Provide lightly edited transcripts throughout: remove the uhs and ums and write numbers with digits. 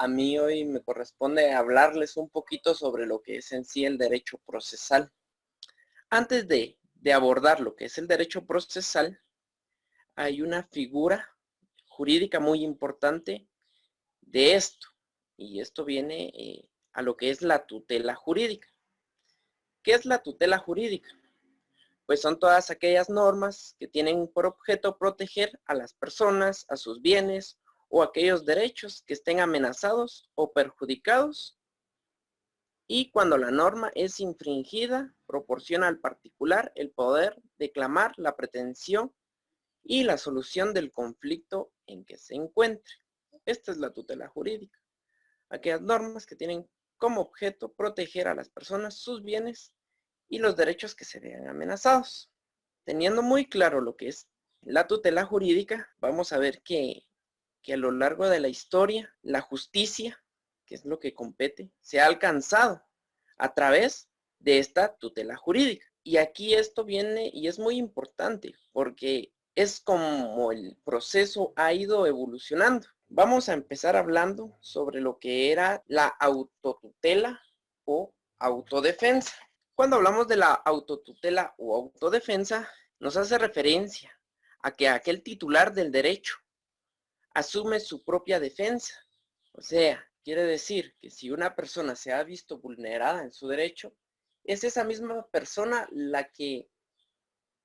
A mí hoy me corresponde hablarles un poquito sobre lo que es en sí el derecho procesal. Antes de abordar lo que es el derecho procesal, hay una figura jurídica muy importante de esto, y esto viene a lo que es la tutela jurídica. ¿Qué es la tutela jurídica? Pues son todas aquellas normas que tienen por objeto proteger a las personas, a sus bienes o aquellos derechos que estén amenazados o perjudicados, y cuando la norma es infringida, proporciona al particular el poder de clamar la pretensión y la solución del conflicto en que se encuentre. Esta es la tutela jurídica. Aquellas normas que tienen como objeto proteger a las personas, sus bienes y los derechos que se vean amenazados. Teniendo muy claro lo que es la tutela jurídica, vamos a ver que a lo largo de la historia, la justicia, que es lo que compete, se ha alcanzado a través de esta tutela jurídica. Y aquí esto viene y es muy importante porque es como el proceso ha ido evolucionando. Vamos a empezar hablando sobre lo que era la autotutela o autodefensa. Cuando hablamos de la autotutela o autodefensa, nos hace referencia a que aquel titular del derecho asume su propia defensa. O sea, quiere decir que si una persona se ha visto vulnerada en su derecho, es esa misma persona la que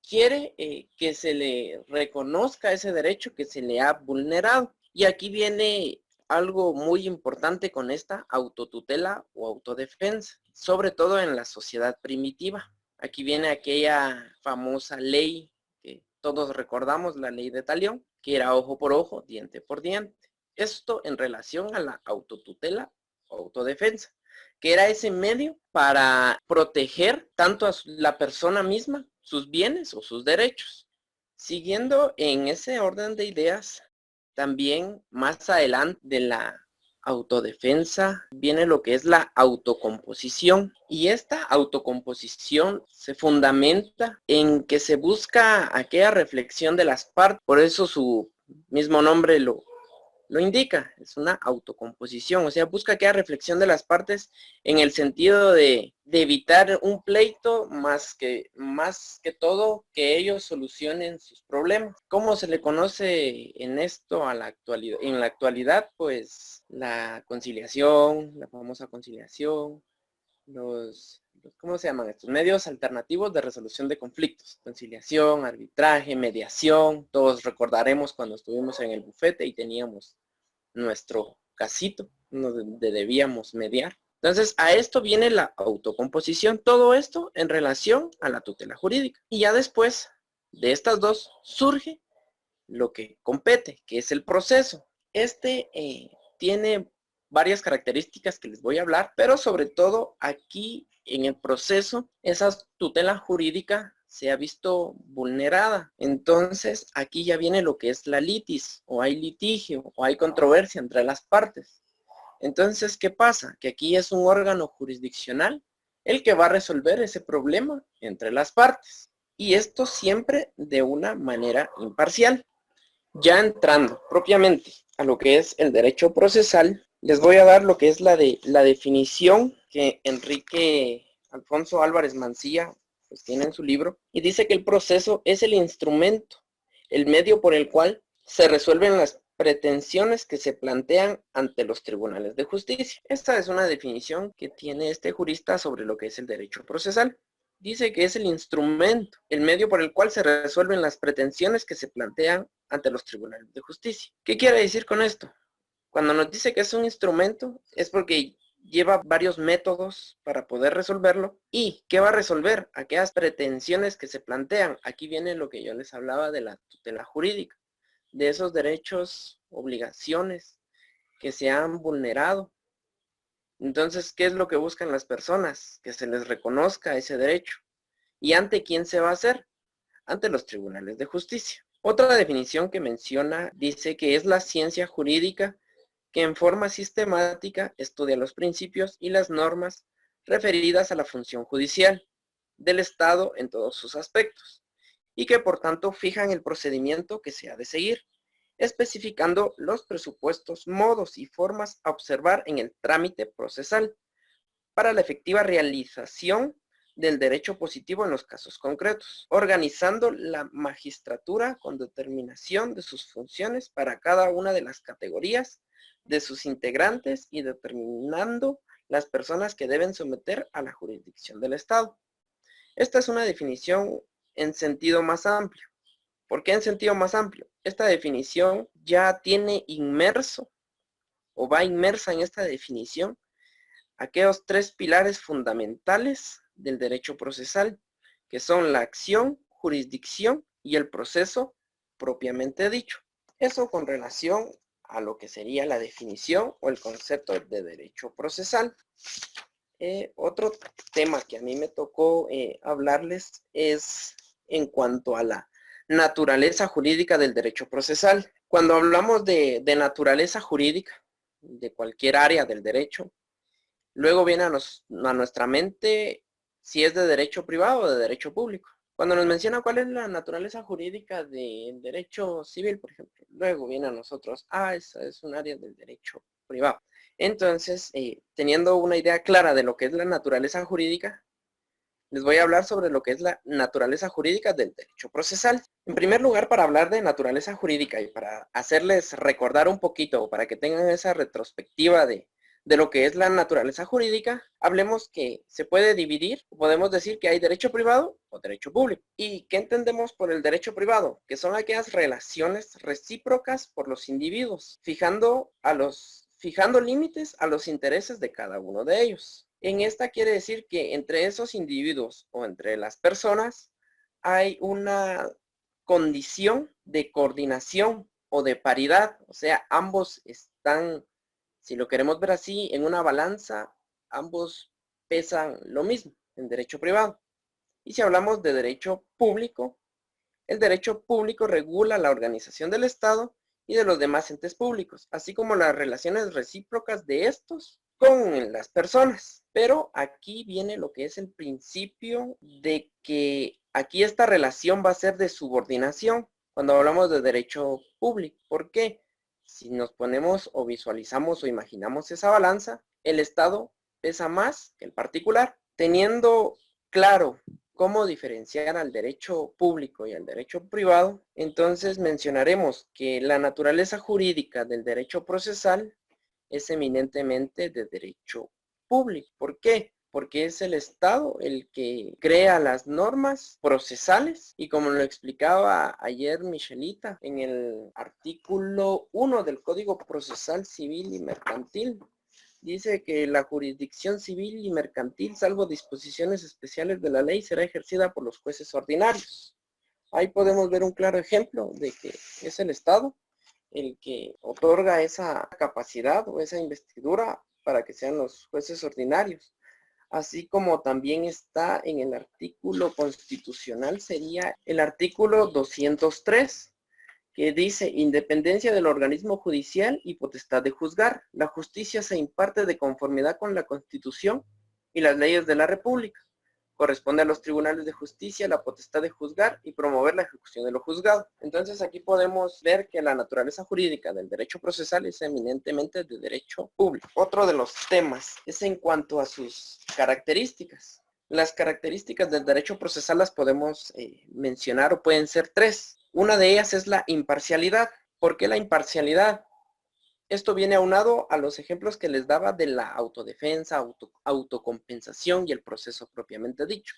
quiere que se le reconozca ese derecho que se le ha vulnerado. Y aquí viene algo muy importante con esta autotutela o autodefensa, sobre todo en la sociedad primitiva. Aquí viene aquella famosa ley que todos recordamos, la ley de Talión, que era ojo por ojo, diente por diente. Esto en relación a la autotutela o autodefensa, que era ese medio para proteger tanto a la persona misma, sus bienes o sus derechos. Siguiendo en ese orden de ideas, también más adelante de la autodefensa viene lo que es la autocomposición, y esta autocomposición se fundamenta en que se busca aquella reflexión de las partes, por eso su mismo nombre lo indica, es una autocomposición, o sea, busca aquella reflexión de las partes en el sentido de evitar un pleito más que todo que ellos solucionen sus problemas. ¿Cómo se le conoce en esto a la actualidad? En la actualidad, pues la conciliación, la famosa conciliación, ¿cómo se llaman estos? Medios alternativos de resolución de conflictos. Conciliación, arbitraje, mediación. Todos recordaremos cuando estuvimos en el bufete y teníamos nuestro casito donde debíamos mediar. Entonces, a esto viene la autocomposición. Todo esto en relación a la tutela jurídica. Y ya después de estas dos surge lo que compete, que es el proceso. Este tiene varias características que les voy a hablar, pero sobre todo aquí en el proceso, esa tutela jurídica se ha visto vulnerada. Entonces, aquí ya viene lo que es la litis, o hay litigio, o hay controversia entre las partes. Entonces, ¿qué pasa? Que aquí es un órgano jurisdiccional el que va a resolver ese problema entre las partes. Y esto siempre de una manera imparcial. Ya entrando propiamente a lo que es el derecho procesal, les voy a dar lo que es la definición que Enrique Alfonso Álvarez Mancilla pues tiene en su libro, y dice que el proceso es el instrumento, el medio por el cual se resuelven las pretensiones que se plantean ante los tribunales de justicia. Esta es una definición que tiene este jurista sobre lo que es el derecho procesal. Dice que es el instrumento, el medio por el cual se resuelven las pretensiones que se plantean ante los tribunales de justicia. ¿Qué quiere decir con esto? Cuando nos dice que es un instrumento, es porque lleva varios métodos para poder resolverlo. ¿Y qué va a resolver? Aquellas pretensiones que se plantean. Aquí viene lo que yo les hablaba de la tutela jurídica, de esos derechos, obligaciones que se han vulnerado. Entonces, ¿qué es lo que buscan las personas? Que se les reconozca ese derecho. ¿Y ante quién se va a hacer? Ante los tribunales de justicia. Otra definición que menciona dice que es la ciencia jurídica que en forma sistemática estudia los principios y las normas referidas a la función judicial del Estado en todos sus aspectos, y que por tanto fijan el procedimiento que se ha de seguir. especificando los presupuestos, modos y formas a observar en el trámite procesal para la efectiva realización del derecho positivo en los casos concretos, organizando la magistratura con determinación de sus funciones para cada una de las categorías de sus integrantes y determinando las personas que deben someter a la jurisdicción del Estado. Esta es una definición en sentido más amplio. ¿Por qué en sentido más amplio? Esta definición ya tiene inmerso o va inmersa en esta definición aquellos tres pilares fundamentales del derecho procesal, que son la acción, jurisdicción y el proceso propiamente dicho. Eso con relación a lo que sería la definición o el concepto de derecho procesal. Otro tema que a mí me tocó hablarles es en cuanto a la naturaleza jurídica del derecho procesal. Cuando hablamos de naturaleza jurídica de cualquier área del derecho, luego viene a nuestra mente si es de derecho privado o de derecho público. Cuando nos menciona cuál es la naturaleza jurídica del derecho civil, por ejemplo, luego viene a nosotros, esa es un área del derecho privado. Entonces, teniendo una idea clara de lo que es la naturaleza jurídica, les voy a hablar sobre lo que es la naturaleza jurídica del derecho procesal. En primer lugar, para hablar de naturaleza jurídica y para hacerles recordar un poquito, para que tengan esa retrospectiva de lo que es la naturaleza jurídica, hablemos que se puede dividir, podemos decir que hay derecho privado o derecho público. ¿Y qué entendemos por el derecho privado? Que son aquellas relaciones recíprocas por los individuos, fijando límites a los intereses de cada uno de ellos. En esta quiere decir que entre esos individuos o entre las personas hay una condición de coordinación o de paridad, o sea, ambos están, si lo queremos ver así, en una balanza, ambos pesan lo mismo en derecho privado. Y si hablamos de derecho público, el derecho público regula la organización del Estado y de los demás entes públicos, así como las relaciones recíprocas de estos con las personas. Pero aquí viene lo que es el principio de que aquí esta relación va a ser de subordinación cuando hablamos de derecho público. ¿Por qué? Si nos ponemos o visualizamos o imaginamos esa balanza, el Estado pesa más que el particular. Teniendo claro cómo diferenciar al derecho público y al derecho privado, entonces mencionaremos que la naturaleza jurídica del derecho procesal es eminentemente de derecho público. ¿Por qué? Porque es el Estado el que crea las normas procesales y como lo explicaba ayer Michelita en el artículo 1 del Código Procesal Civil y Mercantil, dice que la jurisdicción civil y mercantil, salvo disposiciones especiales de la ley, será ejercida por los jueces ordinarios. Ahí podemos ver un claro ejemplo de que es el Estado el que otorga esa capacidad o esa investidura para que sean los jueces ordinarios. Así como también está en el artículo constitucional, sería el artículo 203, que dice independencia del organismo judicial y potestad de juzgar. La justicia se imparte de conformidad con la Constitución y las leyes de la República. Corresponde a los tribunales de justicia la potestad de juzgar y promover la ejecución de lo juzgado. Entonces aquí podemos ver que la naturaleza jurídica del derecho procesal es eminentemente de derecho público. Otro de los temas es en cuanto a sus características. Las características del derecho procesal las podemos mencionar o pueden ser tres. Una de ellas es la imparcialidad. ¿Por qué la imparcialidad? Esto viene aunado a los ejemplos que les daba de la autodefensa, autocompensación y el proceso propiamente dicho.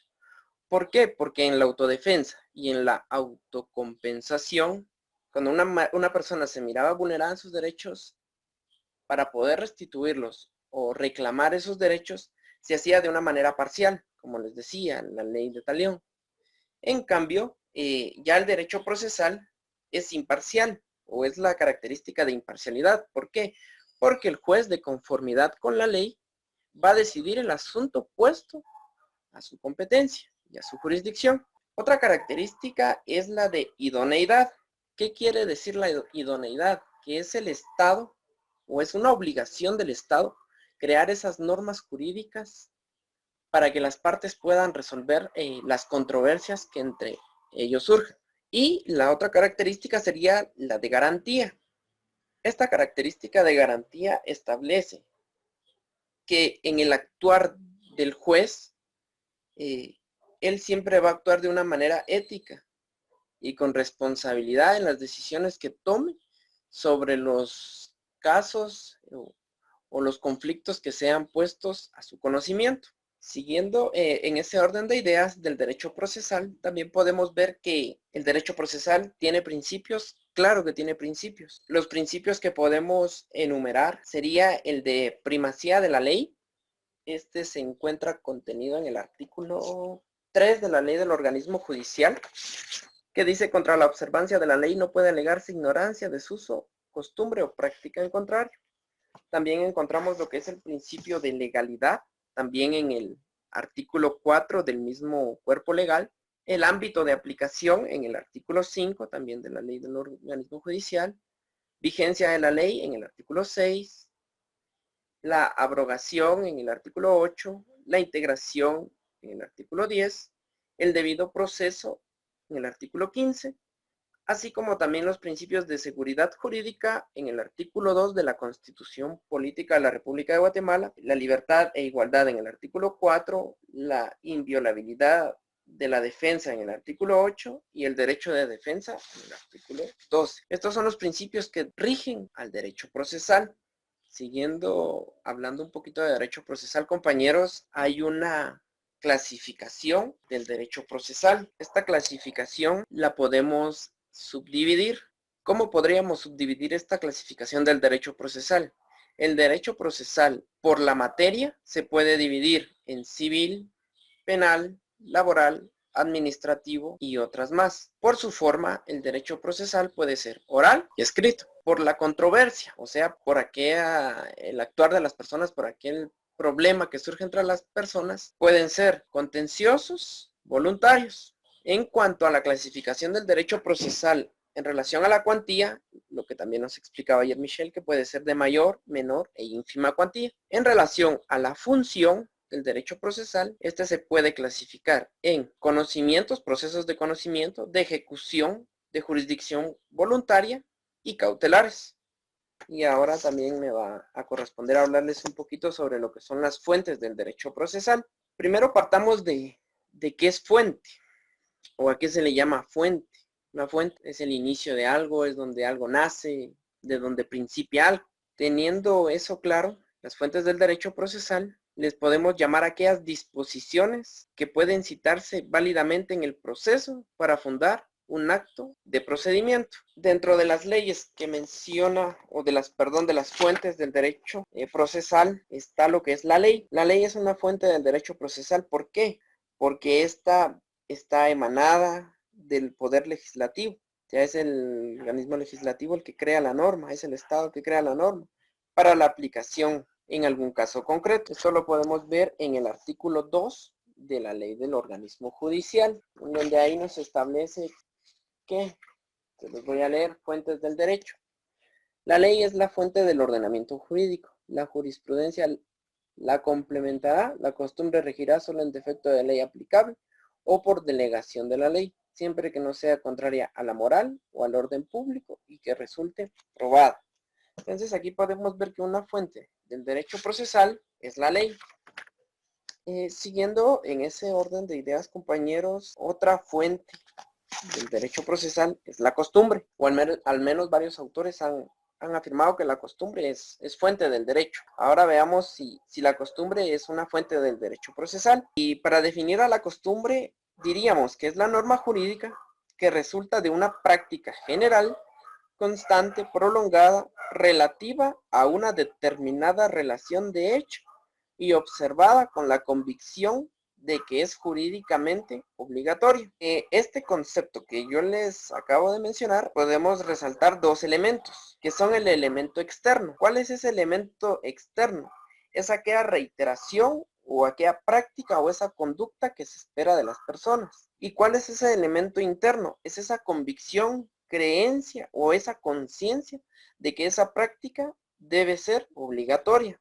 ¿Por qué? Porque en la autodefensa y en la autocompensación, cuando una persona se miraba vulnerada en sus derechos, para poder restituirlos o reclamar esos derechos, se hacía de una manera parcial, como les decía, la ley de talión. En cambio, ya el derecho procesal es imparcial o es la característica de imparcialidad. ¿Por qué? Porque el juez de conformidad con la ley va a decidir el asunto puesto a su competencia y a su jurisdicción. Otra característica es la de idoneidad. ¿Qué quiere decir la idoneidad? Que es el Estado o es una obligación del Estado crear esas normas jurídicas para que las partes puedan resolver las controversias que entre ellos surgen. Y la otra característica sería la de garantía. Esta característica de garantía establece que en el actuar del juez, él siempre va a actuar de una manera ética y con responsabilidad en las decisiones que tome sobre los casos o los conflictos que sean puestos a su conocimiento. Siguiendo en ese orden de ideas del derecho procesal, también podemos ver que el derecho procesal tiene principios. Claro que tiene principios. Los principios que podemos enumerar sería el de primacía de la ley. Este se encuentra contenido en el artículo 3 de la ley del organismo judicial, que dice: contra la observancia de la ley no puede alegarse ignorancia, desuso, costumbre o práctica en contrario. También encontramos lo que es el principio de legalidad, también en el artículo 4 del mismo cuerpo legal. El ámbito de aplicación en el artículo 5 también de la ley del organismo judicial. Vigencia de la ley en el artículo 6. La abrogación en el artículo 8. La integración en el artículo 10. El debido proceso en el artículo 15. Así como también los principios de seguridad jurídica en el artículo 2 de la Constitución Política de la República de Guatemala, la libertad e igualdad en el artículo 4, la inviolabilidad de la defensa en el artículo 8 y el derecho de defensa en el artículo 12. Estos son los principios que rigen al derecho procesal. Siguiendo hablando un poquito de derecho procesal, compañeros, hay una clasificación del derecho procesal. Esta clasificación la podemos subdividir. ¿Cómo podríamos subdividir esta clasificación del derecho procesal? El derecho procesal por la materia se puede dividir en civil, penal, laboral, administrativo y otras más. Por su forma, el derecho procesal puede ser oral y escrito. Por la controversia, o sea, por el actuar de las personas, por aquel problema que surge entre las personas, pueden ser contenciosos, voluntarios. En cuanto a la clasificación del derecho procesal en relación a la cuantía, lo que también nos explicaba ayer Michelle, que puede ser de mayor, menor e ínfima cuantía. En relación a la función del derecho procesal, este se puede clasificar en conocimientos, procesos de conocimiento, de ejecución, de jurisdicción voluntaria y cautelares. Y ahora también me va a corresponder hablarles un poquito sobre lo que son las fuentes del derecho procesal. Primero partamos de qué es fuente o a qué se le llama fuente. Una fuente es el inicio de algo, es donde algo nace, de donde principia algo. Teniendo eso claro, las fuentes del derecho procesal les podemos llamar a aquellas disposiciones que pueden citarse válidamente en el proceso para fundar un acto de procedimiento. Dentro de las leyes que menciona, o de las fuentes del derecho procesal, está lo que es la ley. La ley es una fuente del derecho procesal. ¿Por qué? Porque esta está emanada del poder legislativo. Ya es el organismo legislativo el que crea la norma, es el Estado que crea la norma para la aplicación en algún caso concreto. Esto lo podemos ver en el artículo 2 de la ley del organismo judicial, donde ahí nos establece que, se los voy a leer, fuentes del derecho. La ley es la fuente del ordenamiento jurídico. La jurisprudencia la complementará, la costumbre regirá solo en defecto de ley aplicable o por delegación de la ley, siempre que no sea contraria a la moral o al orden público y que resulte probada. Entonces aquí podemos ver que una fuente del derecho procesal es la ley. Siguiendo en ese orden de ideas, compañeros, otra fuente del derecho procesal es la costumbre, o al menos varios autores han afirmado que la costumbre es fuente del derecho. Ahora veamos si la costumbre es una fuente del derecho procesal. Y para definir a la costumbre, diríamos que es la norma jurídica que resulta de una práctica general, constante, prolongada, relativa a una determinada relación de hecho y observada con la convicción de que es jurídicamente obligatorio. Este concepto que yo les acabo de mencionar, podemos resaltar dos elementos, que son el elemento externo. ¿Cuál es ese elemento externo? Es aquella reiteración o aquella práctica o esa conducta que se espera de las personas. ¿Y cuál es ese elemento interno? Es esa convicción, creencia o esa conciencia de que esa práctica debe ser obligatoria.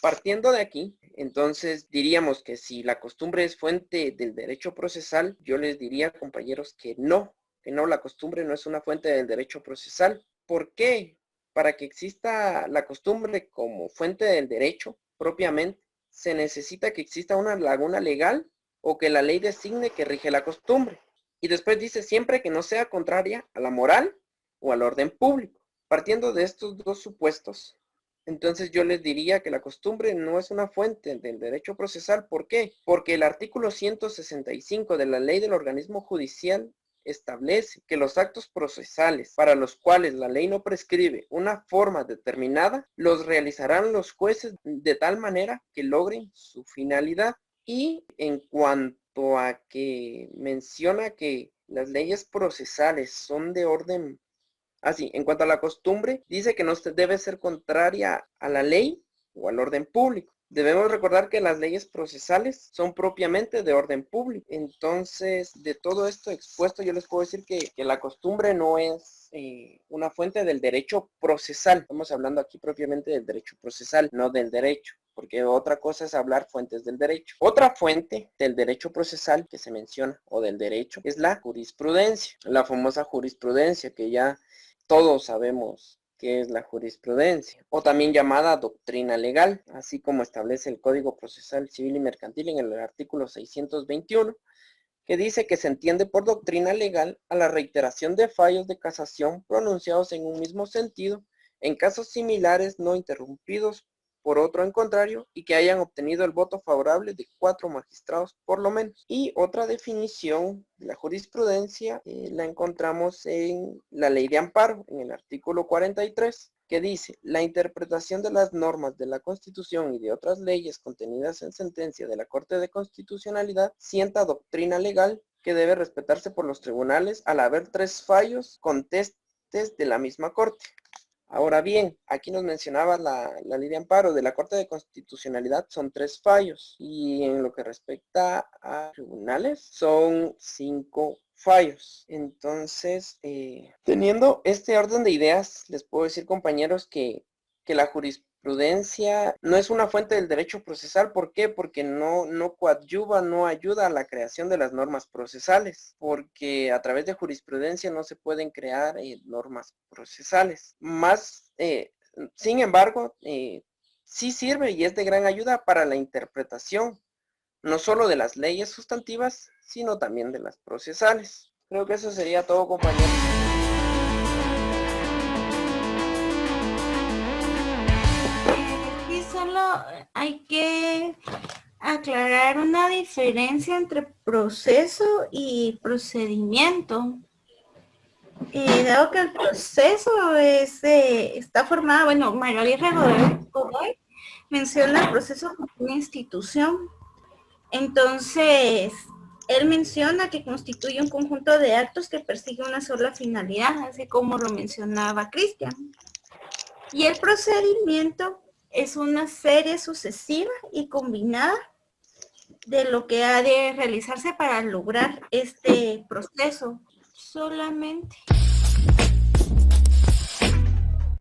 Partiendo de aquí, entonces diríamos que si la costumbre es fuente del derecho procesal, yo les diría, compañeros, que no que no, la costumbre no es una fuente del derecho procesal. ¿Por qué? Para que exista la costumbre como fuente del derecho propiamente, se necesita que exista una laguna legal o que la ley designe que rige la costumbre. Y después dice siempre que no sea contraria a la moral o al orden público. Partiendo de estos dos supuestos, entonces yo les diría que la costumbre no es una fuente del derecho procesal. ¿Por qué? Porque el artículo 165 de la ley del organismo judicial establece que los actos procesales para los cuales la ley no prescribe una forma determinada, los realizarán los jueces de tal manera que logren su finalidad. Y en cuanto a que menciona que las leyes procesales son de orden, así, en cuanto a la costumbre, dice que no debe ser contraria a la ley o al orden público. Debemos recordar que las leyes procesales son propiamente de orden público. Entonces, de todo esto expuesto, yo les puedo decir que la costumbre no es una fuente del derecho procesal. Estamos hablando aquí propiamente del derecho procesal, no del derecho, porque otra cosa es hablar fuentes del derecho. Otra fuente del derecho procesal que se menciona, o del derecho, es la jurisprudencia, la famosa jurisprudencia que ya todos sabemos qué es la jurisprudencia, o también llamada doctrina legal, así como establece el Código Procesal Civil y Mercantil en el artículo 621, que dice que se entiende por doctrina legal a la reiteración de fallos de casación pronunciados en un mismo sentido en casos similares no interrumpidos por otro en contrario y que hayan obtenido el voto favorable de 4 magistrados por lo menos. Y otra definición de la jurisprudencia la encontramos en la Ley de Amparo, en el artículo 43, que dice: la interpretación de las normas de la Constitución y de otras leyes contenidas en sentencia de la Corte de Constitucionalidad sienta doctrina legal que debe respetarse por los tribunales al haber 3 fallos contestes de la misma Corte. Ahora bien, aquí nos mencionaba la ley de amparo de la Corte de Constitucionalidad, son 3 fallos, y en lo que respecta a tribunales son 5 fallos. Entonces, teniendo este orden de ideas, les puedo decir, compañeros, que la jurisprudencia no es una fuente del derecho procesal. ¿Por qué? Porque no coadyuva, no ayuda a la creación de las normas procesales, porque a través de jurisprudencia no se pueden crear normas procesales. Sin embargo, sí sirve y es de gran ayuda para la interpretación, no solo de las leyes sustantivas, sino también de las procesales. Creo que eso sería todo, compañeros. Y solo hay que aclarar una diferencia entre proceso y procedimiento. Dado que el proceso está formado, bueno, María Luisa Godoy menciona el proceso como una institución. Entonces, él menciona que constituye un conjunto de actos que persigue una sola finalidad, así como lo mencionaba Cristian. Y el procedimiento es una serie sucesiva y combinada de lo que ha de realizarse para lograr este proceso solamente.